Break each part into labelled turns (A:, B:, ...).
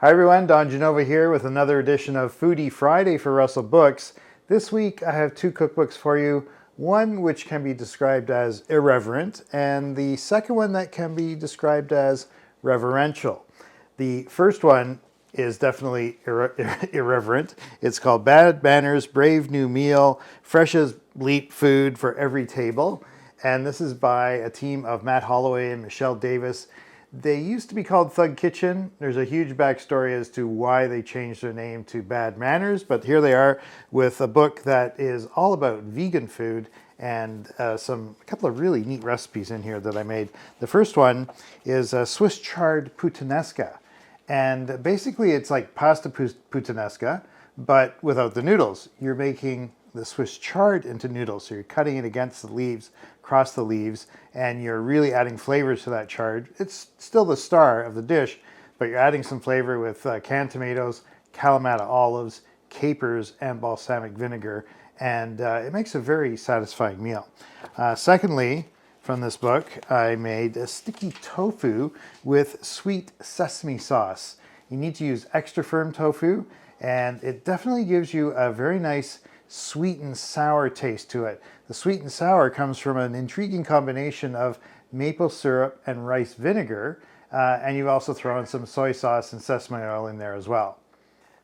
A: Hi everyone, Don Genova here with another edition of Foodie Friday for Russell Books. This week I have two cookbooks for you, one which can be described as irreverent and the second one that can be described as reverential. The first one is definitely irreverent. It's called Bad Manners, Brave New Meal, Fresh as Bleep Food for Every Table. And this is by a team of Matt Holloway and Michelle Davis. They used to be called Thug Kitchen. There's a huge backstory as to why they changed their name to Bad Manners, but here they are with a book that is all about vegan food and a couple of really neat recipes in here that I made. The first one is a Swiss chard puttanesca, and basically it's like pasta puttanesca, but without the noodles. You're making the Swiss chard into noodles, so you're cutting it against the leaves, across the leaves, and you're really adding flavors to that chard. It's still the star of the dish, but you're adding some flavor with canned tomatoes, Kalamata olives, capers, and balsamic vinegar, and it makes a very satisfying meal. Secondly, from this book, I made a sticky tofu with sweet sesame sauce. You need to use extra firm tofu, and it definitely gives you a very nice sweet and sour taste to it. The sweet and sour comes from an intriguing combination of maple syrup and rice vinegar, and you've also thrown some soy sauce and sesame oil in there as well.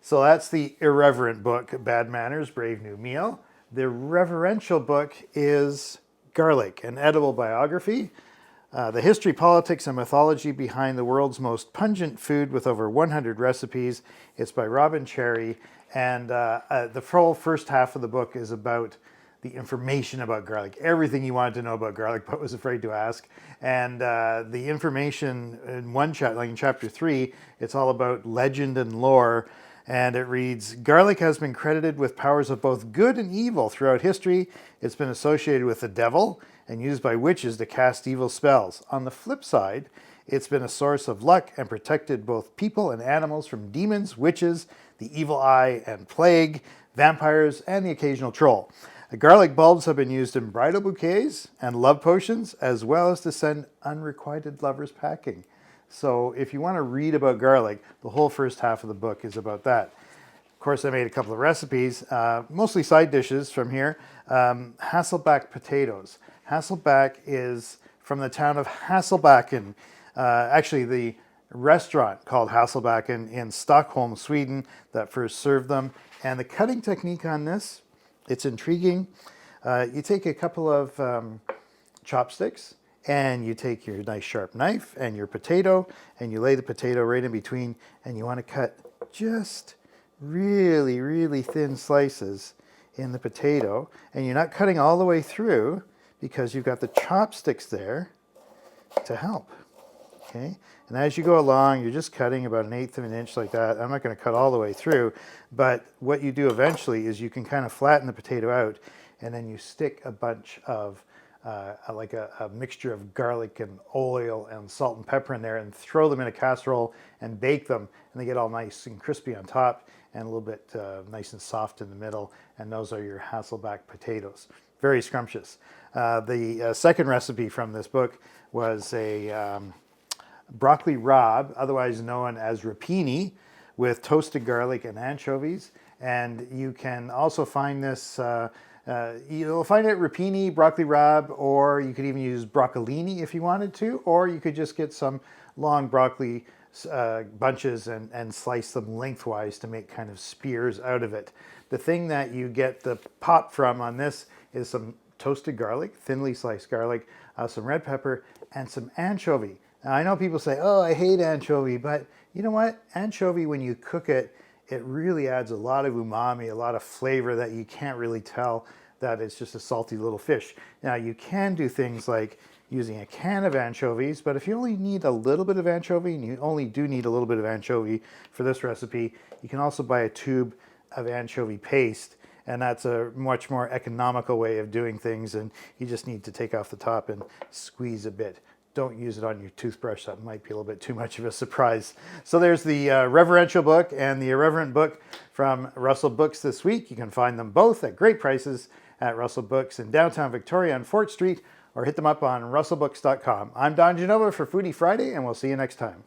A: So that's the irreverent book, Bad Manners, Brave New Meal. The reverential book is Garlic, an Edible Biography. The history, politics, and mythology behind the world's most pungent food with over 100 recipes. It's by Robin Cherry, and the full first half of the book is about the information about garlic, everything you wanted to know about garlic but was afraid to ask. And the information in one chapter, like in chapter 3, it's all about legend and lore. And it reads, garlic has been credited with powers of both good and evil throughout history. It's been associated with the devil and used by witches to cast evil spells. On the flip side, it's been a source of luck and protected both people and animals from demons, witches, the evil eye and plague, vampires, and the occasional troll. The garlic bulbs have been used in bridal bouquets and love potions, as well as to send unrequited lovers packing. So if you want to read about garlic, the whole first half of the book is about that. Of course, I made a couple of recipes, mostly side dishes from here. Hasselback potatoes. Hasselback is from the town of Hasselbacken. Actually, the restaurant called Hasselback in Stockholm, Sweden, that first served them. And the cutting technique on this, it's intriguing. You take a couple of chopsticks, and you take your nice sharp knife and your potato, and you lay the potato right in between, and you want to cut just really, really thin slices in the potato. And you're not cutting all the way through because you've got the chopsticks there to help. Okay, and as you go along, you're just cutting about 1/8 of an inch like that. I'm not going to cut all the way through, but what you do eventually is you can kind of flatten the potato out, and then you stick a bunch of like a mixture of garlic and oil and salt and pepper in there, and throw them in a casserole and bake them, and they get all nice and crispy on top and a little bit nice and soft in the middle, and those are your Hasselback potatoes. Very scrumptious. The second recipe from this book was a broccoli rabe, otherwise known as rapini, with toasted garlic and anchovies. And you can also find this, you'll find it at rapini, broccoli rabe, or you could even use broccolini if you wanted to, or you could just get some long broccoli bunches and slice them lengthwise to make kind of spears out of it. The thing that you get the pop from on this is some toasted garlic, thinly sliced garlic, some red pepper, and some anchovy. Now, I know people say, oh, I hate anchovy, but you know what? Anchovy, when you cook it, it really adds a lot of umami, a lot of flavor that you can't really tell that it's just a salty little fish. Now, you can do things like using a can of anchovies, but if you only need a little bit of anchovy, and you only do need a little bit of anchovy for this recipe, you can also buy a tube of anchovy paste, and that's a much more economical way of doing things, and you just need to take off the top and squeeze a bit. Don't use it on your toothbrush. That might be a little bit too much of a surprise. So there's the reverential book and the irreverent book from Russell Books this week. You can find them both at great prices at Russell Books in downtown Victoria on Fort Street, or hit them up on russellbooks.com. I'm Don Genova for Foodie Friday, and we'll see you next time.